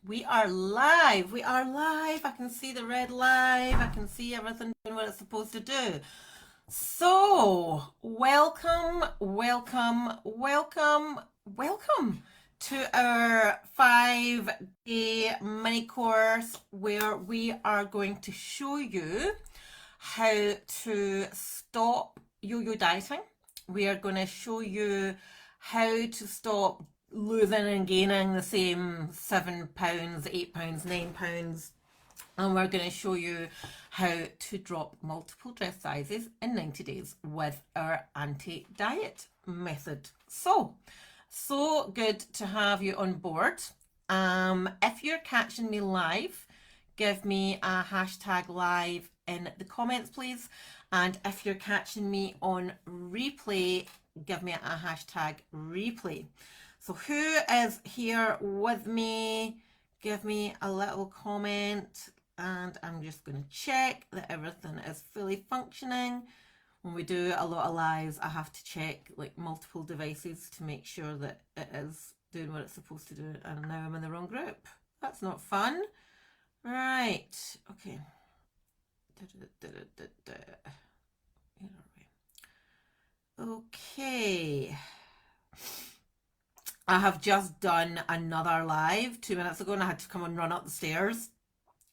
We are live. We are live. I can see the red live. I can see everything doing what it's supposed to do. So, welcome to our 5-day mini course where we are going to show you how to stop yo-yo dieting. We are going to show you how to stop losing and gaining the same £7, £8, £9, and we're going to show you how to drop multiple dress sizes in 90 days with our anti-diet method. So good to have you on board. If you're catching me live, give me a hashtag live in the comments, please. And if you're catching me on replay, give me a hashtag replay. So who is here with me? Give me a little comment, and I'm just going to check that everything is fully functioning. When we do a lot of lives, I have to check like multiple devices to make sure that it is doing what it's supposed to do. And now I'm in the wrong group. That's not fun. Right. Okay. Okay. I have just done another live 2 minutes ago and I had to come and run up the stairs.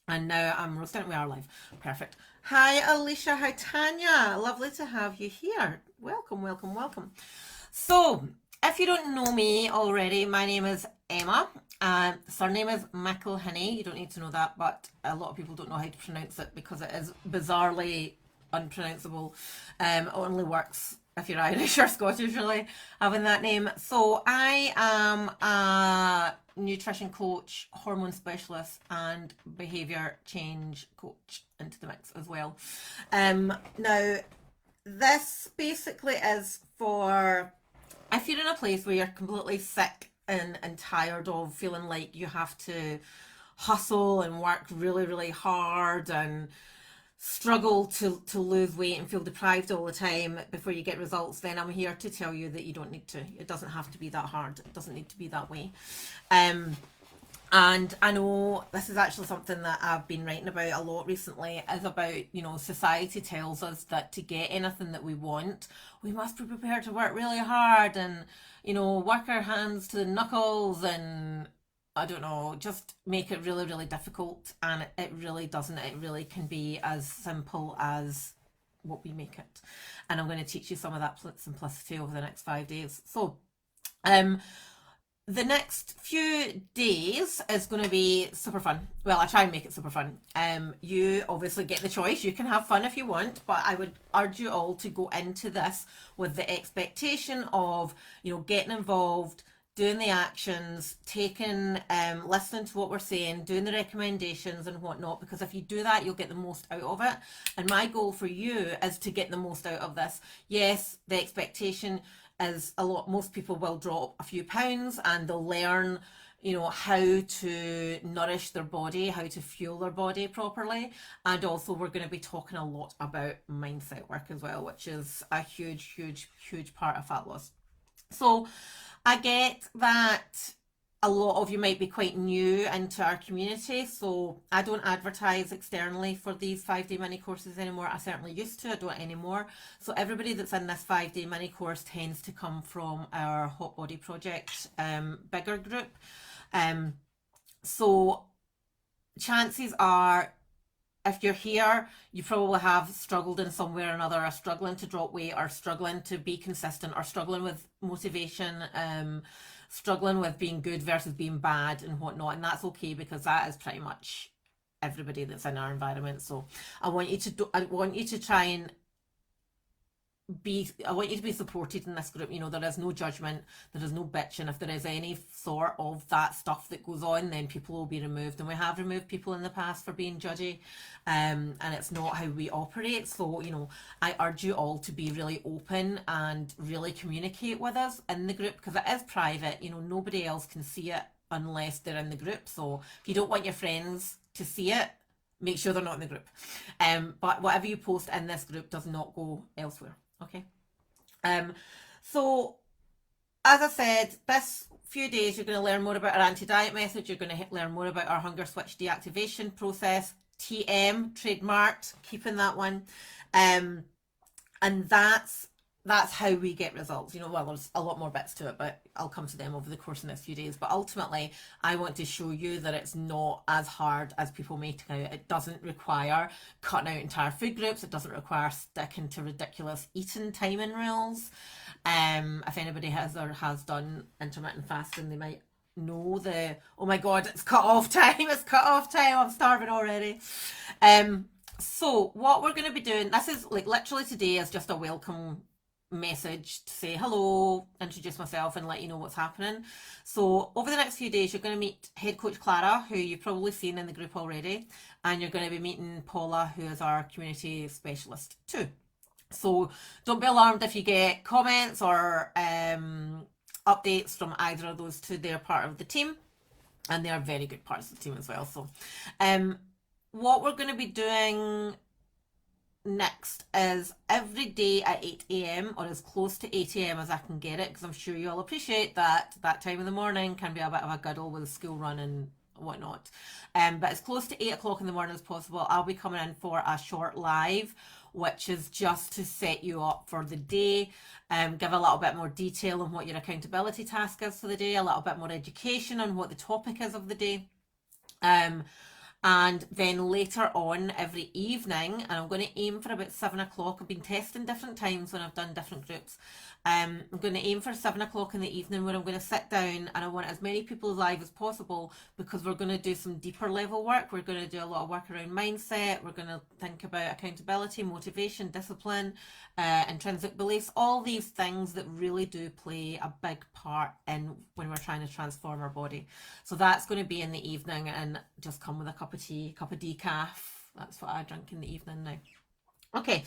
And now I'm roasting. We are live. Perfect. Hi, Alicia. Hi, Tanya. Lovely to have you here. Welcome. So, if you don't know me already, my name is Emma. Surname is McElhinney. You don't need to know that, but a lot of people don't know how to pronounce it because it is bizarrely unpronounceable. It only works if you're Irish or Scottish, really, having that name. So I am a nutrition coach, hormone specialist, and behaviour change coach into the mix as well. Now, this basically is for if you're in a place where you're completely sick and tired of feeling like you have to hustle and work really hard and struggle to lose weight and feel deprived all the time before you get results, then I'm here to tell you that you don't need to. It doesn't have to be that hard. It doesn't need to be that way. And I know this is actually something that I've been writing about a lot recently, is about, society tells us that to get anything that we want, we must be prepared to work really hard and, work our hands to the knuckles and I don't know, just make it really difficult. And it really doesn't. It really can be as simple as what we make it. And I'm going to teach you some of that simplicity over the next 5 days. So, the next few days is going to be super fun. Well, I try and make it super fun. You obviously get the choice. You can have fun if you want, but I would urge you all to go into this with the expectation of, getting involved, doing the actions, listening to what we're saying, doing the recommendations and whatnot, because if you do that, you'll get the most out of it. And my goal for you is to get the most out of this. Yes, the expectation is most people will drop a few pounds and they'll learn, how to nourish their body, how to fuel their body properly. And also we're going to be talking a lot about mindset work as well, which is a huge part of fat loss. So I get that a lot of you might be quite new into our community, so I don't advertise externally for these 5-day mini courses anymore. I certainly used to, I don't anymore. So everybody that's in this 5-day mini course tends to come from our Hot Body Project bigger group. So chances are, if you're here, you probably have struggled in some way or another, or struggling to drop weight, or struggling to be consistent, or struggling with motivation, struggling with being good versus being bad and whatnot. And that's okay, because that is pretty much everybody that's in our environment. So I want you to try and I want you to be supported in this group. There is no judgment, there is no bitching. If there is any sort of that stuff that goes on, then people will be removed, and we have removed people in the past for being judgy, and it's not how we operate. So I urge you all to be really open and really communicate with us in the group, because it is private. Nobody else can see it unless they're in the group. So if you don't want your friends to see it, make sure they're not in the group. But whatever you post in this group does not go elsewhere. Okay. So as I said, this few days, you're going to learn more about our anti-diet method. You're going to learn more about our hunger switch deactivation process, TM, trademarked, keeping that one. And that's how we get results. You know, well, there's a lot more bits to it, but I'll come to them over the course of the next few days. But ultimately, I want to show you that it's not as hard as people make it out. It doesn't require cutting out entire food groups. It doesn't require sticking to ridiculous eating timing rules. If anybody has or has done intermittent fasting, they might know oh my God, it's cut off time. It's cut off time. I'm starving already. So what we're going to be doing, this is like literally today is just a welcome message to say hello, introduce myself and let you know what's happening. So over the next few days, you're going to meet head coach Clara, who you've probably seen in the group already, and you're going to be meeting Paula, who is our community specialist too. So don't be alarmed if you get comments or updates from either of those two. They're part of the team and they are very good parts of the team as well. So what we're going to be doing next is every day at 8 a.m. or as close to 8 a.m. as I can get it, because I'm sure you all appreciate that time in the morning can be a bit of a giddle with school run and whatnot. But as close to 8 o'clock in the morning as possible, I'll be coming in for a short live, which is just to set you up for the day, give a little bit more detail on what your accountability task is for the day, a little bit more education on what the topic is of the day. And then later on every evening, and I'm going to aim for about 7 o'clock. I've been testing different times when I've done different groups. I'm going to aim for 7 o'clock in the evening where I'm going to sit down and I want as many people live as possible, because we're going to do some deeper level work. We're going to do a lot of work around mindset. We're going to think about accountability, motivation, discipline, intrinsic beliefs, all these things that really do play a big part in when we're trying to transform our body. So that's going to be in the evening, and just come with a cup of tea, cup of decaf. That's what I drink in the evening now. Okay.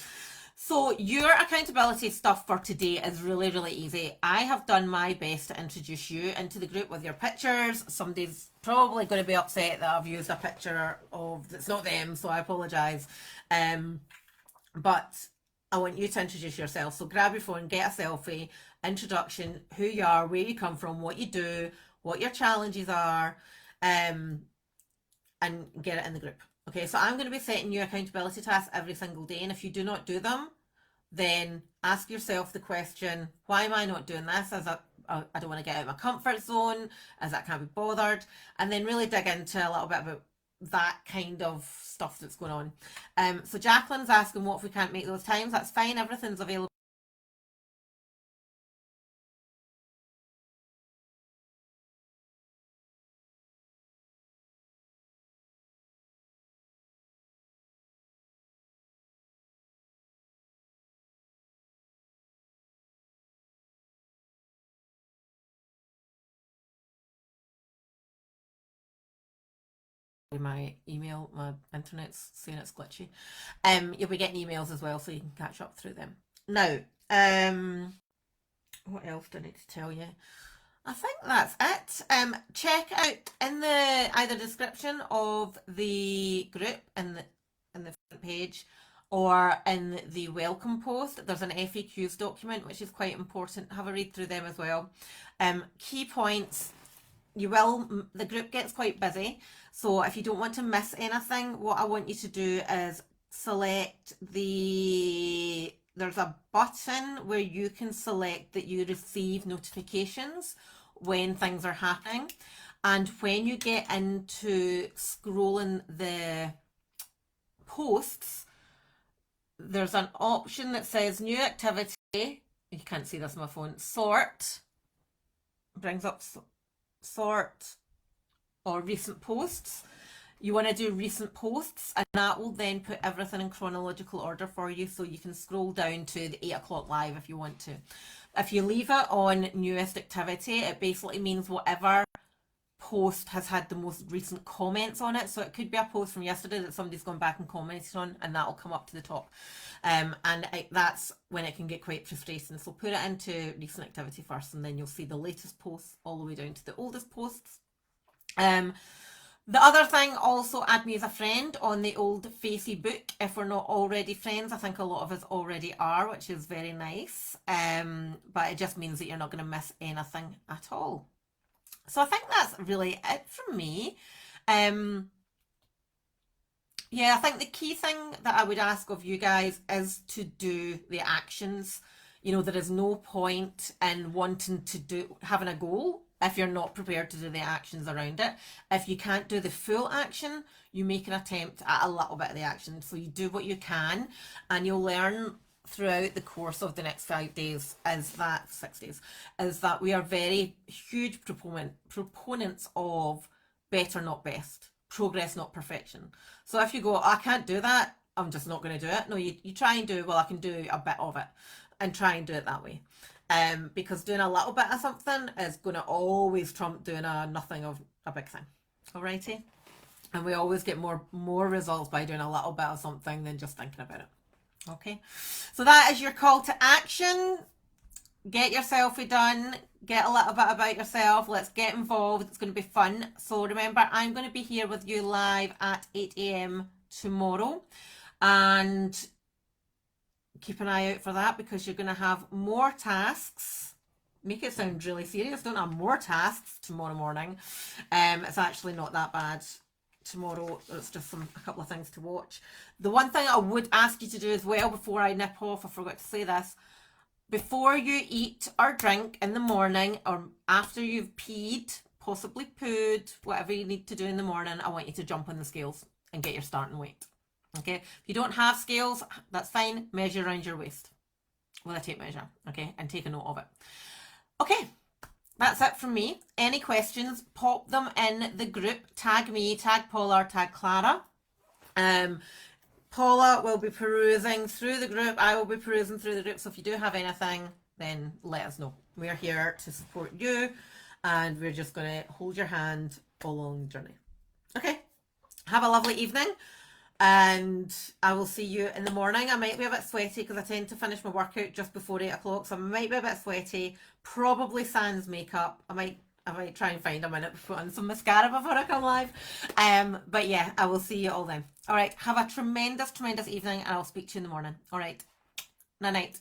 So your accountability stuff for today is really, really easy. I have done my best to introduce you into the group with your pictures. Somebody's probably going to be upset that I've used a picture of, it's not them, so I apologise. But I want you to introduce yourself. So grab your phone, get a selfie, introduction, who you are, where you come from, what you do, what your challenges are, and get it in the group. Okay, so I'm going to be setting you accountability tasks every single day, and if you do not do them, then ask yourself the question, why am I not doing this? As I don't want to get out of my comfort zone, as I can't be bothered, and then really dig into a little bit about that kind of stuff that's going on. So Jacqueline's asking, what if we can't make those times? That's fine, everything's available. My email, my internet's saying it's glitchy. You'll be getting emails as well, so you can catch up through them. Now, what else do I need to tell you? I think that's it. Check out in the either description of the group in the front page, or in the welcome post, there's an FAQs document which is quite important. Have a read through them as well. Key points. The group gets quite busy, so if you don't want to miss anything, what I want you to do is select there's a button where you can select that you receive notifications when things are happening, and when you get into scrolling the posts, there's an option that says new activity. You can't see this on my phone. Sort brings up sort or recent posts. You want to do recent posts, and that will then put everything in chronological order for you, so you can scroll down to the 8 o'clock live if you want to. If you leave it on newest activity, it basically means whatever post has had the most recent comments on it. So it could be a post from yesterday that somebody's gone back and commented on, and that'll come up to the top. That's when it can get quite frustrating. So put it into recent activity first, and then you'll see the latest posts all the way down to the oldest posts. The other thing, also add me as a friend on the old Facey book if we're not already friends. I think a lot of us already are, which is very nice. But it just means that you're not going to miss anything at all. So I think that's really it from me. Um, yeah, I think the key thing that I would ask of you guys is to do the actions. You know, there is no point in wanting to do having a goal if you're not prepared to do the actions around it. If you can't do the full action, you make an attempt at a little bit of the action. So you do what you can, and you'll learn throughout the course of the next 5 days, is that 6 days, is that we are very huge proponents of better, not best, progress, not perfection. So if you go, I can't do that, I'm just not going to do it. No, you try and do, well, I can do a bit of it, and try and do it that way. Because doing a little bit of something is going to always trump doing a nothing of a big thing. Alrighty? And we always get more results by doing a little bit of something than just thinking about it. Okay, so that is your call to action. Get your selfie done, get a little bit about yourself, let's get involved, it's going to be fun. So remember, I'm going to be here with you live at 8 a.m. tomorrow, and keep an eye out for that, because you're going to have more tasks. Make it sound really serious, don't have more tasks tomorrow morning. It's actually not that bad tomorrow. It's just a couple of things to watch. The one thing I would ask you to do as well, before I nip off, I forgot to say this, before you eat or drink in the morning, or after you've peed, possibly pooed, whatever you need to do in the morning, I want you to jump on the scales and get your starting weight. Okay, if you don't have scales, that's fine. Measure around your waist with a tape measure, okay, and take a note of it. Okay, that's it from me. Any questions, pop them in the group. Tag me, tag Paula, or tag Clara. Paula will be perusing through the group. I will be perusing through the group. So if you do have anything, then let us know. We're here to support you, and we're just going to hold your hand all along the journey. Okay, have a lovely evening, and I will see you in the morning. I might be a bit sweaty because I tend to finish my workout just before 8 o'clock, so I might be a bit sweaty. Probably sans makeup. I might try and find a minute to put on some mascara before I come live. But yeah, I will see you all then. All right, have a tremendous evening, and I'll speak to you in the morning. All right, night night.